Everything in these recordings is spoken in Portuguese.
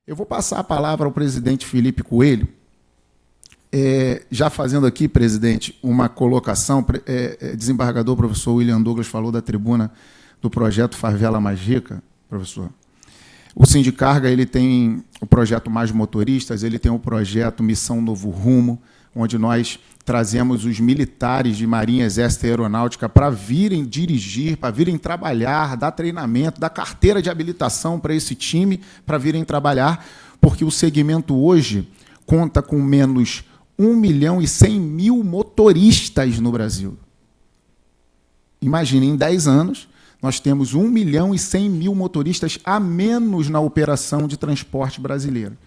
Eu vou passar a palavra ao presidente Felipe Coelho, já fazendo aqui, presidente, uma colocação. Desembargador professor William Douglas falou da tribuna do projeto Favela Mais Rica, professor. O Sindicarga ele tem o projeto Mais Motoristas, ele tem o projeto Missão Novo Rumo, onde nós trazemos os militares de Marinha, Exército e Aeronáutica para virem dirigir, para virem trabalhar, dar treinamento, dar carteira de habilitação para esse time, para virem trabalhar, porque o segmento hoje conta com menos 1.100.000 motoristas no Brasil. Imagine, em 10 anos, nós temos 1.100.000 motoristas a menos na operação de transporte brasileiro.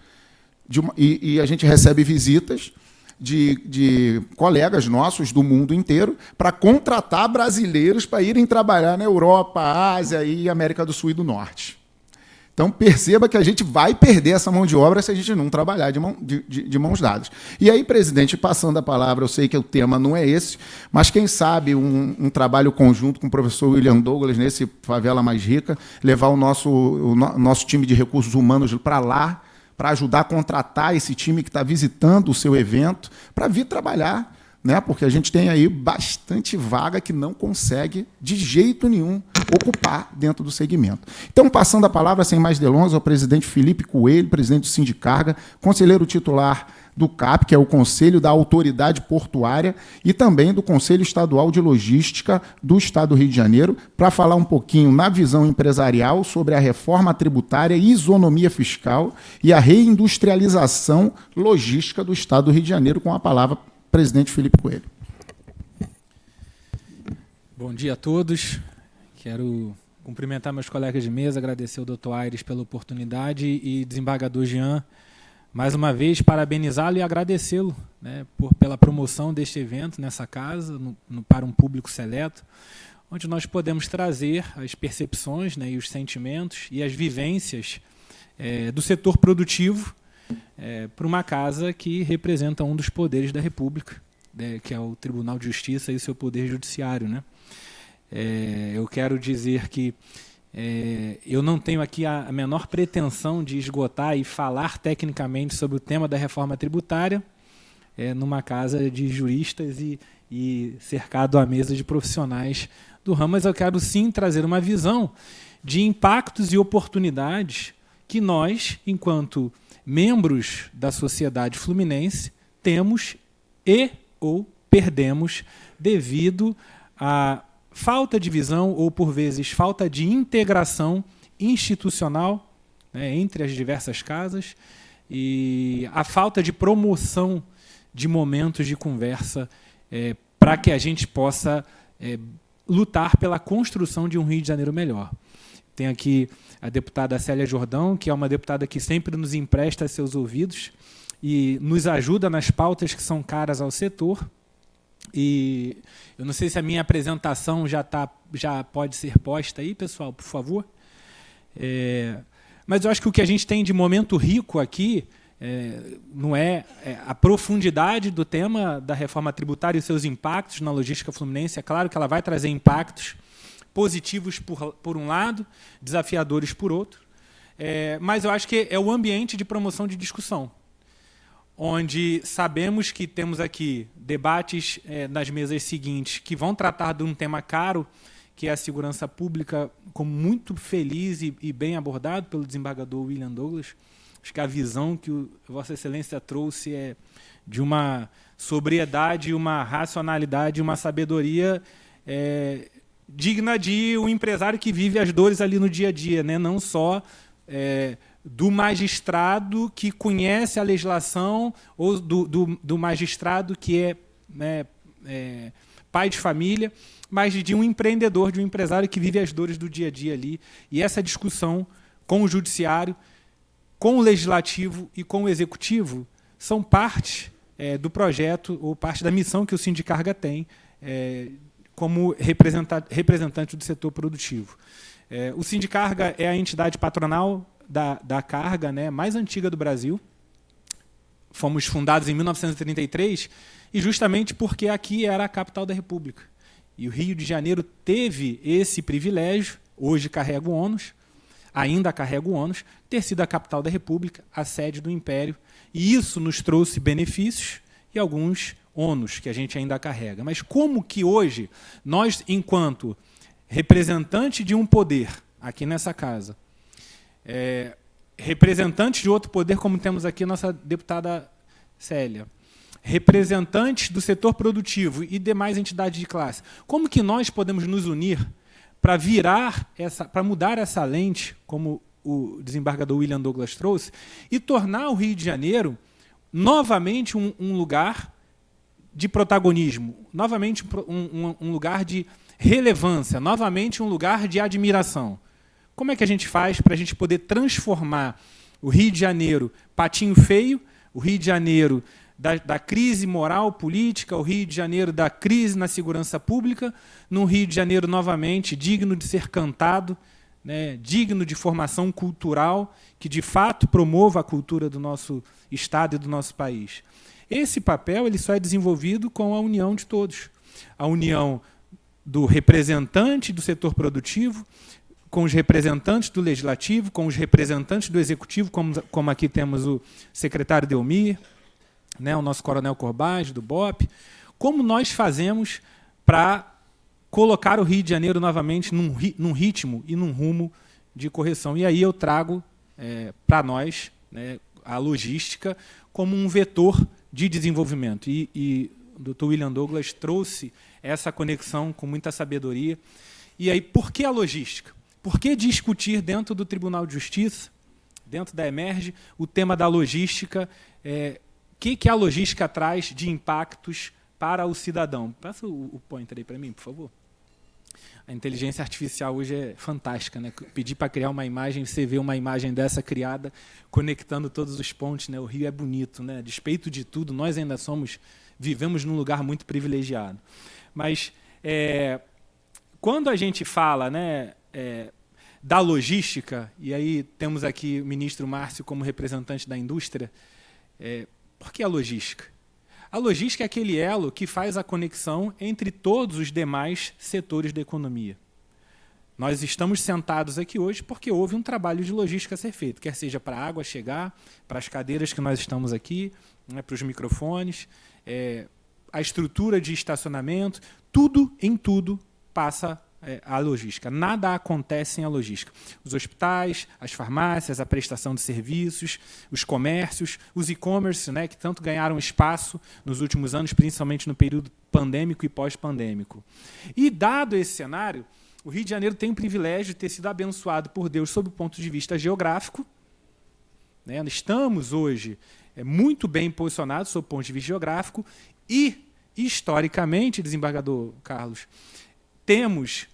E a gente recebe visitas de colegas nossos do mundo inteiro para contratar brasileiros para irem trabalhar na Europa, Ásia e América do Sul e do Norte. Então, perceba que a gente vai perder essa mão de obra se a gente não trabalhar de mãos dadas. E aí, presidente, passando a palavra, eu sei que o tema não é esse, mas quem sabe um trabalho conjunto com o professor William Douglas nesse Favela Mais Rica, levar o nosso time de recursos humanos para lá, para ajudar a contratar esse time que está visitando o seu evento, para vir trabalhar, né? Porque a gente tem aí bastante vaga que não consegue, de jeito nenhum, ocupar dentro do segmento. Então, passando a palavra, sem mais delongas, ao presidente Felipe Coelho, presidente do Sindicarga, conselheiro titular do CAP, que é o Conselho da Autoridade Portuária, e também do Conselho Estadual de Logística do Estado do Rio de Janeiro, para falar um pouquinho na visão empresarial sobre a reforma tributária, isonomia fiscal e a reindustrialização logística do Estado do Rio de Janeiro. Com a palavra, presidente Felipe Coelho. Bom dia a todos. Quero cumprimentar meus colegas de mesa, agradecer ao doutor Aires pela oportunidade e desembargador Jean, mais uma vez, parabenizá-lo e agradecê-lo, né, pela promoção deste evento nessa casa, para um público seleto, onde nós podemos trazer as percepções, né, e os sentimentos e as vivências do setor produtivo para uma casa que representa um dos poderes da República, que é o Tribunal de Justiça e o seu poder judiciário, né? Eu quero dizer que eu não tenho aqui a menor pretensão de esgotar e falar tecnicamente sobre o tema da reforma tributária numa casa de juristas e cercado à mesa de profissionais do ramo, mas eu quero sim trazer uma visão de impactos e oportunidades que nós, enquanto membros da sociedade fluminense, temos ou perdemos devido a falta de visão ou, por vezes, falta de integração institucional, né, entre as diversas casas e a falta de promoção de momentos de conversa para que a gente possa lutar pela construção de um Rio de Janeiro melhor. Tem aqui a deputada Célia Jordão, que é uma deputada que sempre nos empresta seus ouvidos e nos ajuda nas pautas que são caras ao setor. E eu não sei se a minha apresentação já pode ser posta aí, pessoal, por favor. Mas eu acho que o que a gente tem de momento rico aqui não é a profundidade do tema da reforma tributária e os seus impactos na logística fluminense. É claro que ela vai trazer impactos positivos por um lado, desafiadores por outro, mas eu acho que é o ambiente de promoção de discussão, onde sabemos que temos aqui debates nas mesas seguintes que vão tratar de um tema caro, que é a segurança pública, como muito feliz e bem abordado pelo desembargador William Douglas. Acho que a visão que Vossa Excelência trouxe é de uma sobriedade, uma racionalidade, uma sabedoria digna de um empresário que vive as dores ali no dia a dia, né? Não só do magistrado que conhece a legislação ou do magistrado que é pai de família, mas de um empreendedor, de um empresário que vive as dores do dia a dia ali. E essa discussão com o judiciário, com o legislativo e com o executivo são parte do projeto ou parte da missão que o Sindicarga tem como representante do setor produtivo. O Sindicarga é a entidade patronal da carga, né, mais antiga do Brasil. Fomos fundados em 1933 e justamente porque aqui era a capital da República. E o Rio de Janeiro teve esse privilégio, hoje carrega o ônus. ainda carrega o ônus, ter sido a capital da República, a sede do Império. E isso nos trouxe benefícios e alguns ônus que a gente ainda carrega. Mas como que hoje, nós, enquanto representante de um poder, aqui nessa casa, representantes de outro poder, como temos aqui nossa deputada Célia, representantes do setor produtivo e demais entidades de classe, como que nós podemos nos unir para mudar essa lente, como o desembargador William Douglas trouxe, e tornar o Rio de Janeiro novamente um lugar de protagonismo, novamente um lugar de relevância, novamente um lugar de admiração. Como é que a gente faz para a gente poder transformar o Rio de Janeiro patinho feio, o Rio de Janeiro da crise moral, política, o Rio de Janeiro da crise na segurança pública, num Rio de Janeiro novamente digno de ser cantado, né, digno de formação cultural, que de fato promova a cultura do nosso Estado e do nosso país. Esse papel ele só é desenvolvido com a união de todos. A união do representante do setor produtivo, com os representantes do Legislativo, com os representantes do Executivo, como aqui temos o secretário Delmir, né, o nosso coronel Corbage, do BOP. Como nós fazemos para colocar o Rio de Janeiro novamente num ritmo e num rumo de correção? E aí eu trago para nós, né, a logística como um vetor de desenvolvimento. E o Dr. William Douglas trouxe essa conexão com muita sabedoria. E aí, por que a logística? Por que discutir dentro do Tribunal de Justiça, dentro da Emerge, o tema da logística? Que a logística traz de impactos para o cidadão? Passa o pointer aí para mim, por favor. A inteligência artificial hoje é fantástica, né? Pedir para criar uma imagem, você vê uma imagem dessa criada, conectando todos os pontos, né? O Rio é bonito, né? A despeito de tudo, nós ainda vivemos num lugar muito privilegiado. Mas quando a gente fala, né, da logística, e aí temos aqui o ministro Márcio como representante da indústria, por que a logística? A logística é aquele elo que faz a conexão entre todos os demais setores da economia. Nós estamos sentados aqui hoje porque houve um trabalho de logística a ser feito, quer seja para a água chegar, para as cadeiras que nós estamos aqui, né, para os microfones, a estrutura de estacionamento, em tudo passa a logística. Nada acontece sem a logística. Os hospitais, as farmácias, a prestação de serviços, os comércios, os e-commerce, né, que tanto ganharam espaço nos últimos anos, principalmente no período pandêmico e pós-pandêmico. E, dado esse cenário, o Rio de Janeiro tem o privilégio de ter sido abençoado por Deus sob o ponto de vista geográfico. Né? Estamos hoje muito bem posicionados sob o ponto de vista geográfico e, historicamente, desembargador Carlos, temos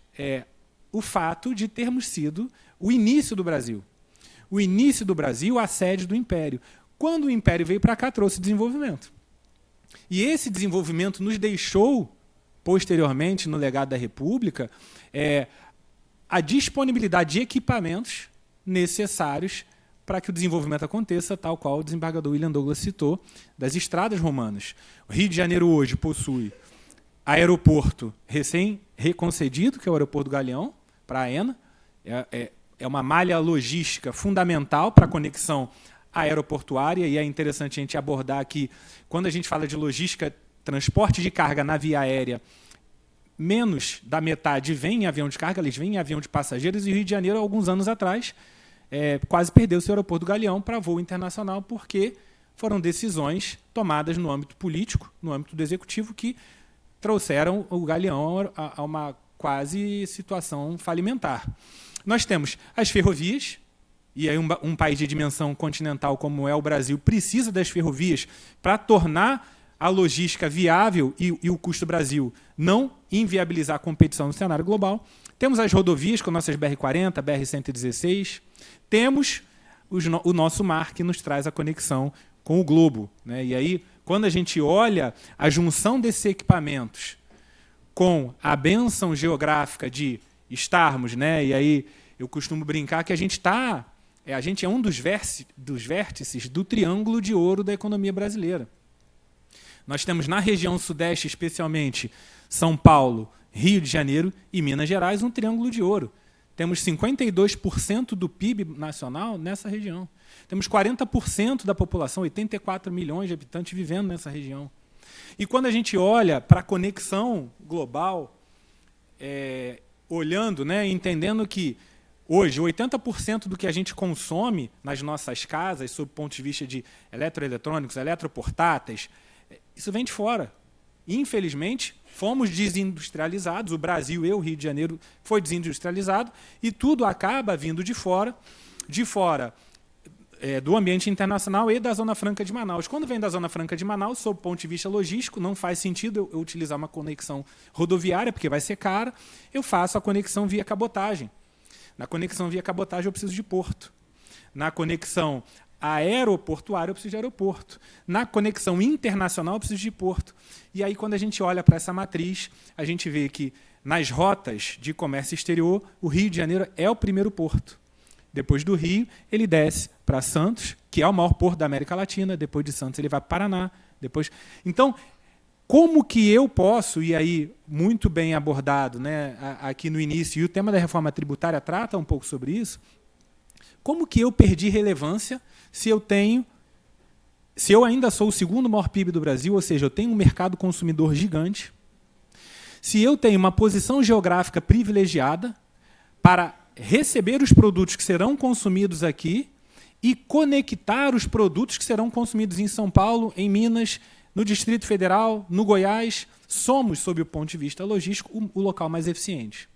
o fato de termos sido o início do Brasil. O início do Brasil, a sede do Império. Quando o Império veio para cá, trouxe desenvolvimento. E esse desenvolvimento nos deixou, posteriormente, no legado da República, a disponibilidade de equipamentos necessários para que o desenvolvimento aconteça, tal qual o desembargador William Douglas citou, das estradas romanas. O Rio de Janeiro hoje possui aeroporto recém-reconcedido, que é o aeroporto do Galeão, para a AENA. É uma malha logística fundamental para a conexão aeroportuária, e é interessante a gente abordar que, quando a gente fala de logística, transporte de carga na via aérea, menos da metade vem em avião de carga, eles vêm em avião de passageiros, e o Rio de Janeiro, alguns anos atrás, quase perdeu o seu aeroporto do Galeão para voo internacional, porque foram decisões tomadas no âmbito político, no âmbito do executivo, que trouxeram o Galeão a uma quase situação falimentar. Nós temos as ferrovias, e aí um país de dimensão continental como é o Brasil precisa das ferrovias para tornar a logística viável e o custo do Brasil não inviabilizar a competição no cenário global. Temos as rodovias com nossas BR-40, BR-116. Temos o nosso mar, que nos traz a conexão com o globo. Né? E aí, quando a gente olha a junção desses equipamentos com a bênção geográfica de estarmos, né? E aí eu costumo brincar que a gente é um dos vértices do triângulo de ouro da economia brasileira. Nós temos na região sudeste, especialmente São Paulo, Rio de Janeiro e Minas Gerais, um triângulo de ouro. Temos 52% do PIB nacional nessa região. Temos 40% da população, 84 milhões de habitantes vivendo nessa região. E quando a gente olha para a conexão global, olhando, né, entendendo que hoje 80% do que a gente consome nas nossas casas, sob o ponto de vista de eletroeletrônicos, eletroportáteis, isso vem de fora. Infelizmente, fomos desindustrializados, o Brasil e o Rio de Janeiro foi desindustrializado, e tudo acaba vindo de fora do ambiente internacional e da Zona Franca de Manaus. Quando vem da Zona Franca de Manaus, sob o ponto de vista logístico, não faz sentido eu utilizar uma conexão rodoviária, porque vai ser cara, eu faço a conexão via cabotagem. Na conexão via cabotagem eu preciso de porto. Na conexão aeroportuária eu preciso de aeroporto. Na conexão internacional eu preciso de porto. E aí, quando a gente olha para essa matriz, a gente vê que nas rotas de comércio exterior, o Rio de Janeiro é o primeiro porto. Depois do Rio, ele desce para Santos, que é o maior porto da América Latina. Depois de Santos, ele vai para Paraná. Então, como que eu posso, e aí muito bem abordado, né, aqui no início, e o tema da reforma tributária trata um pouco sobre isso, como que eu perdi relevância se eu ainda sou o segundo maior PIB do Brasil, ou seja, eu tenho um mercado consumidor gigante, se eu tenho uma posição geográfica privilegiada para receber os produtos que serão consumidos aqui e conectar os produtos que serão consumidos em São Paulo, em Minas, no Distrito Federal, no Goiás, somos, sob o ponto de vista logístico, o local mais eficiente.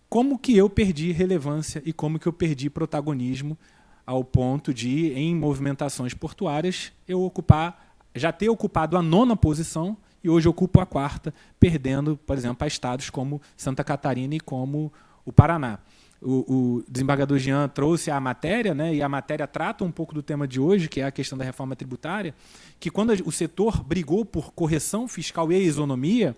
Como que eu perdi relevância e como que eu perdi protagonismo ao ponto de, em movimentações portuárias, eu já ter ocupado a 9ª posição e hoje ocupo a 4ª, perdendo, por exemplo, a estados como Santa Catarina e como o Paraná. O desembargador Jean trouxe a matéria, né, e a matéria trata um pouco do tema de hoje, que é a questão da reforma tributária, que quando o setor brigou por correção fiscal e isonomia,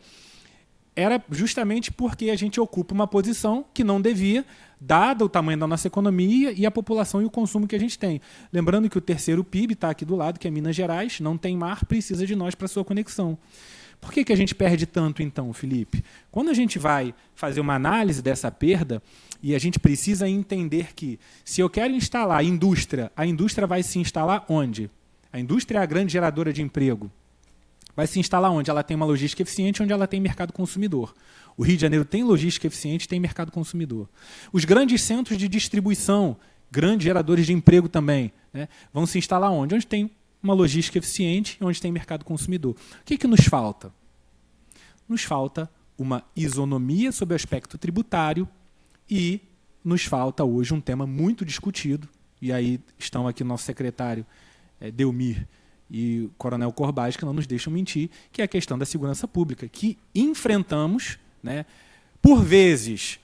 era justamente porque a gente ocupa uma posição que não devia, dado o tamanho da nossa economia e a população e o consumo que a gente tem. Lembrando que o terceiro PIB está aqui do lado, que é Minas Gerais, não tem mar, precisa de nós para sua conexão. Por que a gente perde tanto, então, Felipe? Quando a gente vai fazer uma análise dessa perda, e a gente precisa entender que, se eu quero instalar a indústria vai se instalar onde? A indústria é a grande geradora de emprego. Vai se instalar onde? Ela tem uma logística eficiente, onde ela tem mercado consumidor. O Rio de Janeiro tem logística eficiente, tem mercado consumidor. Os grandes centros de distribuição, grandes geradores de emprego também, né, vão se instalar onde? Onde tem uma logística eficiente, onde tem mercado consumidor. O que nos falta? Nos falta uma isonomia sob o aspecto tributário e nos falta hoje um tema muito discutido, e aí estão aqui o nosso secretário Delmir e o coronel Corbaz, que não nos deixam mentir, que é a questão da segurança pública, que enfrentamos, né, por vezes,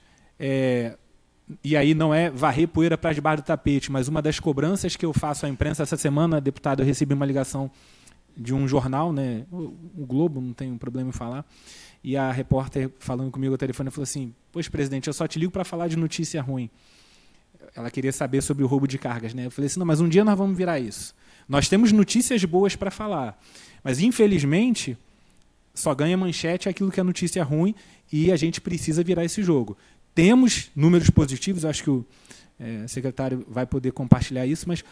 e aí não é varrer poeira para debaixo do tapete, mas uma das cobranças que eu faço à imprensa essa semana, deputado, eu recebi uma ligação de um jornal, né, o Globo, não tenho problema em falar, e a repórter falando comigo ao telefone falou assim: pois, presidente, eu só te ligo para falar de notícia ruim. Ela queria saber sobre o roubo de cargas, né? Eu falei assim: não, mas um dia nós vamos virar isso. Nós temos notícias boas para falar, mas, infelizmente, só ganha manchete aquilo que é notícia ruim e a gente precisa virar esse jogo. Temos números positivos, acho que o secretário vai poder compartilhar isso, mas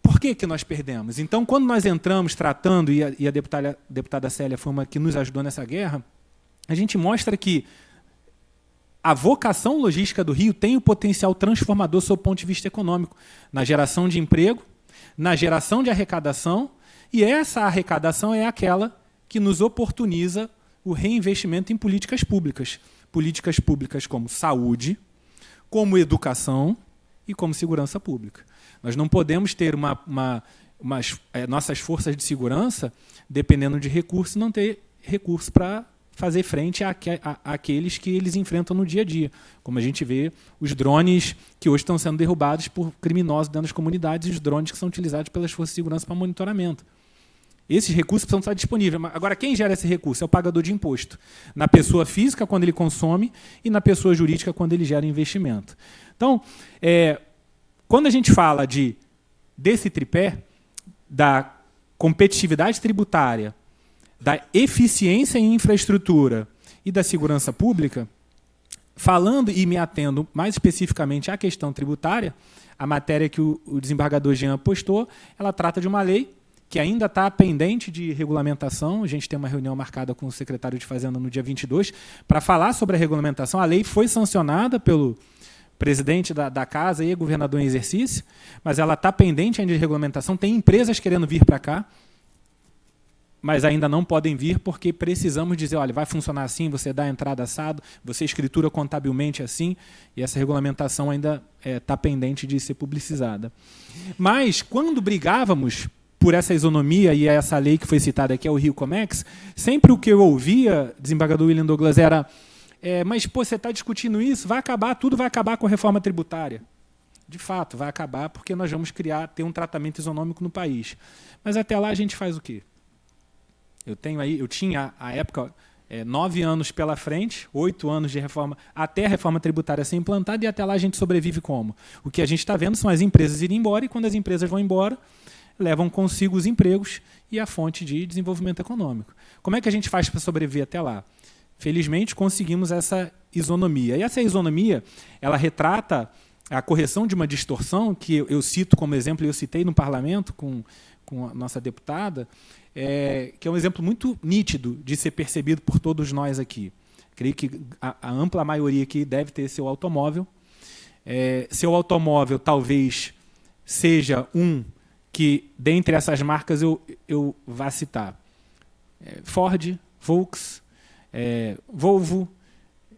por que nós perdemos? Então, quando nós entramos tratando, e a deputada Célia foi uma que nos ajudou nessa guerra, a gente mostra que a vocação logística do Rio tem o potencial transformador sob o ponto de vista econômico, na geração de emprego, na geração de arrecadação, e essa arrecadação é aquela que nos oportuniza o reinvestimento em políticas públicas. Políticas públicas como saúde, como educação e como segurança pública. Nós não podemos ter nossas forças de segurança, dependendo de recursos, não ter recurso para fazer frente àqueles que eles enfrentam no dia a dia. Como a gente vê, os drones que hoje estão sendo derrubados por criminosos dentro das comunidades e os drones que são utilizados pelas forças de segurança para monitoramento. Esses recursos precisam estar disponíveis. Agora, quem gera esse recurso? É o pagador de imposto. Na pessoa física, quando ele consome, e na pessoa jurídica, quando ele gera investimento. Então, quando a gente fala desse tripé, da competitividade tributária, da eficiência em infraestrutura e da segurança pública, falando e me atendo mais especificamente à questão tributária, a matéria que o desembargador Jean postou, ela trata de uma lei que ainda está pendente de regulamentação. A gente tem uma reunião marcada com o secretário de Fazenda no dia 22 para falar sobre a regulamentação. A lei foi sancionada pelo presidente da casa e governador em exercício, mas ela está pendente ainda de regulamentação. Tem empresas querendo vir para cá, mas ainda não podem vir porque precisamos dizer, olha, vai funcionar assim, você dá a entrada assado, você escritura contabilmente assim, e essa regulamentação ainda está pendente de ser publicizada. Mas, quando brigávamos por essa isonomia e essa lei que foi citada aqui, é o Rio Comex, sempre o que eu ouvia, desembargador William Douglas, era mas, pô, você está discutindo isso, vai acabar, tudo vai acabar com a reforma tributária. De fato, vai acabar porque nós vamos ter um tratamento isonômico no país. Mas até lá a gente faz o quê? Eu tinha, à época, 9 anos pela frente, 8 anos de reforma, até a reforma tributária ser implantada, e até lá a gente sobrevive como? O que a gente está vendo são as empresas irem embora, e quando as empresas vão embora, levam consigo os empregos e a fonte de desenvolvimento econômico. Como é que a gente faz para sobreviver até lá? Felizmente, conseguimos essa isonomia. E essa isonomia, ela retrata a correção de uma distorção, que eu cito como exemplo, e eu citei no parlamento com a nossa deputada, que é um exemplo muito nítido de ser percebido por todos nós aqui. Creio que a ampla maioria aqui deve ter seu automóvel. Seu automóvel talvez seja um que, dentre essas marcas, eu vá citar. Ford, Volkswagen, Volvo,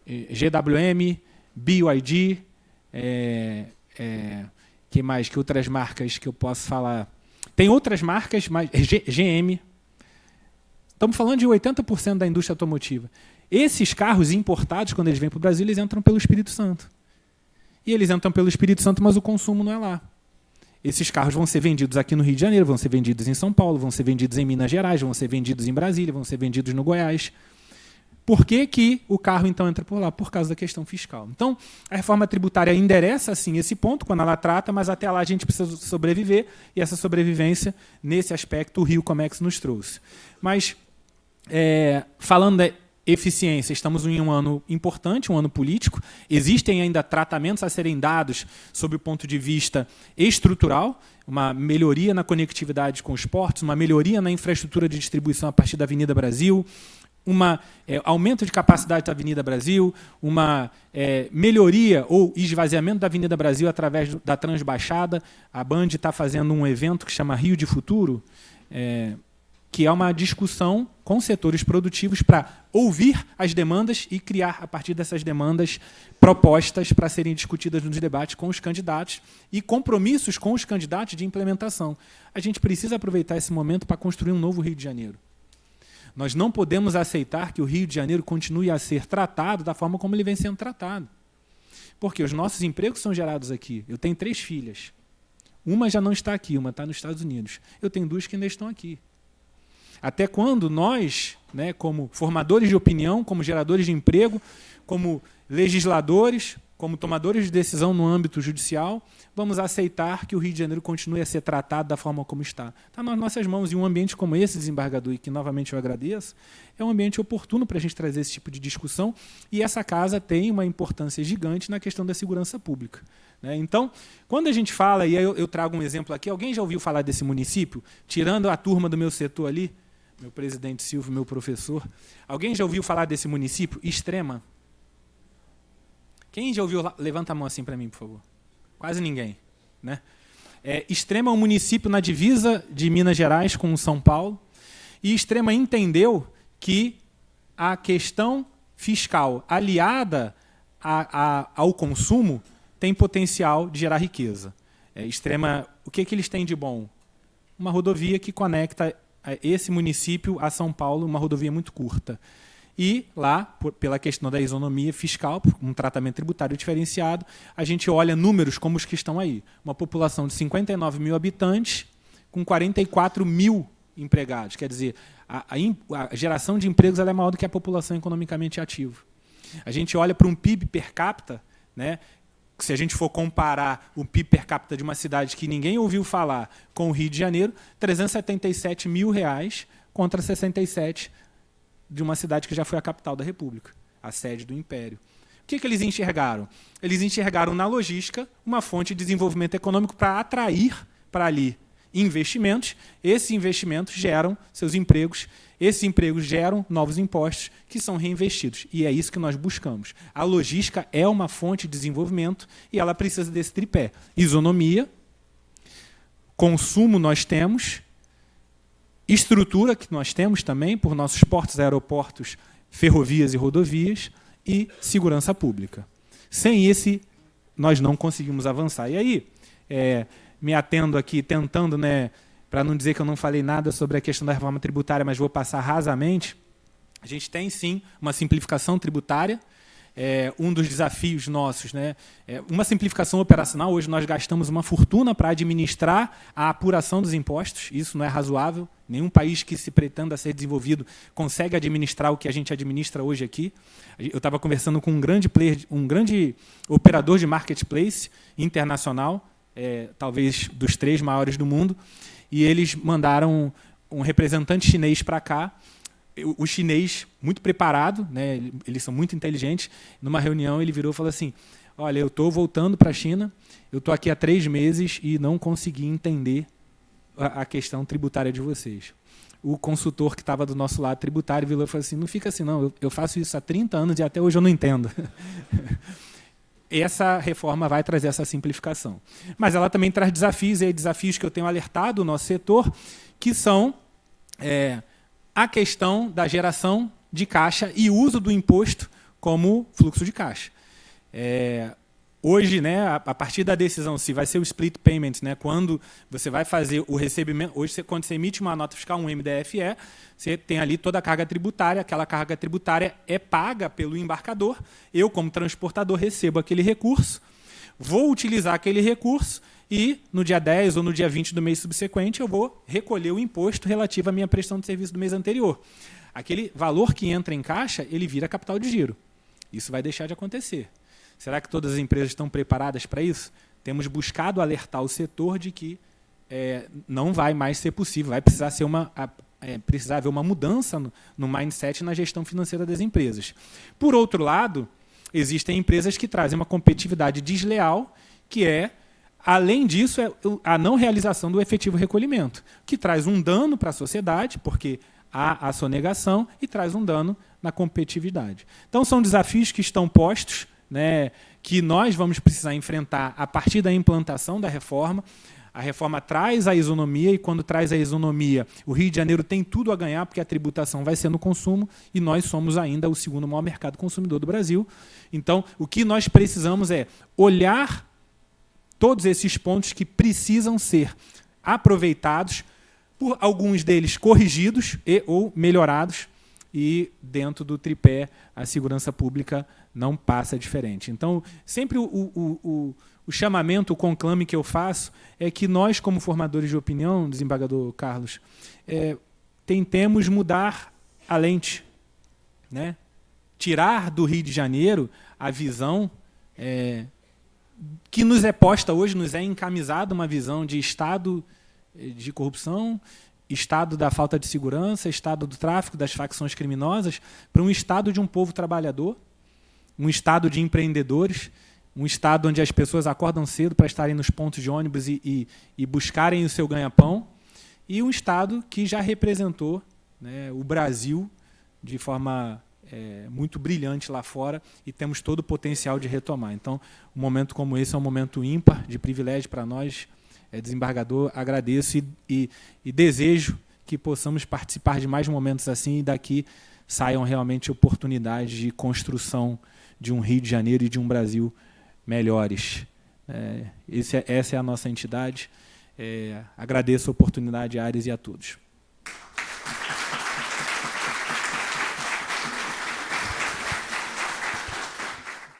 GWM, BYD, que mais? Que outras marcas que eu posso falar? Tem outras marcas, mas GM. Estamos falando de 80% da indústria automotiva. Esses carros importados, quando eles vêm para o Brasil, eles entram pelo Espírito Santo. E eles entram pelo Espírito Santo, mas o consumo não é lá. Esses carros vão ser vendidos aqui no Rio de Janeiro, vão ser vendidos em São Paulo, vão ser vendidos em Minas Gerais, vão ser vendidos em Brasília, vão ser vendidos no Goiás. Por que o carro, então, entra por lá? Por causa da questão fiscal. Então, a reforma tributária endereça, sim, esse ponto, quando ela trata, mas até lá a gente precisa sobreviver, e essa sobrevivência, nesse aspecto, o Rio Comex nos trouxe. Mas, falando da eficiência, estamos em um ano importante, um ano político, existem ainda tratamentos a serem dados sob o ponto de vista estrutural, uma melhoria na conectividade com os portos, uma melhoria na infraestrutura de distribuição a partir da Avenida Brasil, aumento de capacidade da Avenida Brasil, uma melhoria ou esvaziamento da Avenida Brasil através da Transbaixada. A Band está fazendo um evento que chama Rio de Futuro, que é uma discussão com setores produtivos para ouvir as demandas e criar, a partir dessas demandas, propostas para serem discutidas nos debates com os candidatos e compromissos com os candidatos de implementação. A gente precisa aproveitar esse momento para construir um novo Rio de Janeiro. Nós não podemos aceitar que o Rio de Janeiro continue a ser tratado da forma como ele vem sendo tratado. Porque os nossos empregos são gerados aqui. Eu tenho 3 filhas. Uma já não está aqui, uma está nos Estados Unidos. Eu tenho 2 que ainda estão aqui. Até quando nós, como formadores de opinião, como geradores de emprego, como legisladores, como tomadores de decisão no âmbito judicial, vamos aceitar que o Rio de Janeiro continue a ser tratado da forma como está? Está nas nossas mãos. E um ambiente como esse, desembargador, e que novamente eu agradeço, é um ambiente oportuno para a gente trazer esse tipo de discussão, e essa casa tem uma importância gigante na questão da segurança pública. Então, quando a gente fala, e eu trago um exemplo aqui, alguém já ouviu falar desse município? Tirando a turma do meu setor ali, meu presidente Silvio, meu professor, alguém já ouviu falar desse município? Extrema. Quem já ouviu? Levanta a mão assim para mim, por favor. Quase ninguém. Extrema é um município na divisa de Minas Gerais com São Paulo, e Extrema entendeu que a questão fiscal aliada ao consumo tem potencial de gerar riqueza. Extrema, o que eles têm de bom? Uma rodovia que conecta esse município a São Paulo, uma rodovia muito curta. E lá, pela questão da isonomia fiscal, um tratamento tributário diferenciado, a gente olha números como os que estão aí. Uma população de 59 mil habitantes com 44 mil empregados. Quer dizer, a geração de empregos ela é maior do que a população economicamente ativa. A gente olha para um PIB per capita, se a gente for comparar o PIB per capita de uma cidade que ninguém ouviu falar com o Rio de Janeiro, R$377 mil contra 67 de uma cidade que já foi a capital da República, a sede do Império. que eles enxergaram? Eles enxergaram na logística uma fonte de desenvolvimento econômico para atrair para ali investimentos. Esses investimentos geram seus empregos, esses empregos geram novos impostos que são reinvestidos. E é isso que nós buscamos. A logística é uma fonte de desenvolvimento e ela precisa desse tripé. Isonomia, consumo nós temos, estrutura que nós temos também por nossos portos, aeroportos, ferrovias e rodovias, e segurança pública. Sem esse, nós não conseguimos avançar. E aí, me atendo aqui, tentando, né, para não dizer que eu não falei nada sobre a questão da reforma tributária, mas vou passar rasamente, a gente tem, sim, uma simplificação tributária. Um dos desafios nossos, né, uma simplificação operacional. Hoje nós gastamos uma fortuna para administrar a apuração dos impostos. Isso não é razoável. Nenhum país que se pretenda ser desenvolvido consegue administrar o que a gente administra hoje aqui. Eu estava conversando com um grande operador de marketplace internacional, talvez dos 3 maiores do mundo, e eles mandaram um representante chinês para cá. O chinês, muito preparado, né, eles são muito inteligentes, numa reunião ele virou e falou assim: olha, eu estou voltando para a China, eu estou aqui há 3 meses e não consegui entender a questão tributária de vocês. O consultor que estava do nosso lado tributário virou e falou assim: não fica assim não, eu faço isso há 30 anos e até hoje eu não entendo. Essa reforma vai trazer essa simplificação. Mas ela também traz desafios, e desafios que eu tenho alertado o nosso setor, que são a questão da geração de caixa e uso do imposto como fluxo de caixa. Hoje, né, a partir da decisão se vai ser o split payment, né, quando você vai fazer o recebimento, hoje quando você emite uma nota fiscal, um MDFE, você tem ali toda a carga tributária, aquela carga tributária é paga pelo embarcador, eu como transportador recebo aquele recurso, vou utilizar aquele recurso e no dia 10 ou no dia 20 do mês subsequente eu vou recolher o imposto relativo à minha prestação de serviço do mês anterior. Aquele valor que entra em caixa, ele vira capital de giro. Isso vai deixar de acontecer. Será que todas as empresas estão preparadas para isso? Temos buscado alertar o setor de que não vai mais ser possível, vai precisar precisar haver uma mudança no mindset e na gestão financeira das empresas. Por outro lado, existem empresas que trazem uma competitividade desleal, que além disso, a não realização do efetivo recolhimento, que traz um dano para a sociedade, porque há a sonegação, e traz um dano na competitividade. Então, são desafios que estão postos, né, que nós vamos precisar enfrentar a partir da implantação da reforma. A reforma traz a isonomia, e quando traz a isonomia, o Rio de Janeiro tem tudo a ganhar, porque a tributação vai ser no consumo, e nós somos ainda o 2º maior mercado consumidor do Brasil. Então, o que nós precisamos é olhar todos esses pontos que precisam ser aproveitados, por alguns deles corrigidos ou melhorados, e dentro do tripé a segurança pública não passa diferente. Então, sempre o chamamento, o conclame que eu faço é que nós, como formadores de opinião, desembargador Carlos, tentemos mudar a lente, né? Tirar do Rio de Janeiro a visão que nos é posta hoje, nos é encamisada uma visão de Estado de corrupção, Estado da falta de segurança, Estado do tráfico, das facções criminosas, para um Estado de um povo trabalhador, um Estado de empreendedores, um Estado onde as pessoas acordam cedo para estarem nos pontos de ônibus e buscarem o seu ganha-pão, e um Estado que já representou, né, o Brasil de forma muito brilhante lá fora, e temos todo o potencial de retomar. Então, um momento como esse é um momento ímpar, de privilégio para nós. Desembargador, agradeço e desejo que possamos participar de mais momentos assim, e daqui saiam realmente oportunidades de construção de um Rio de Janeiro e de um Brasil melhores. Essa é a nossa entidade. Agradeço a oportunidade, Aires, e a todos.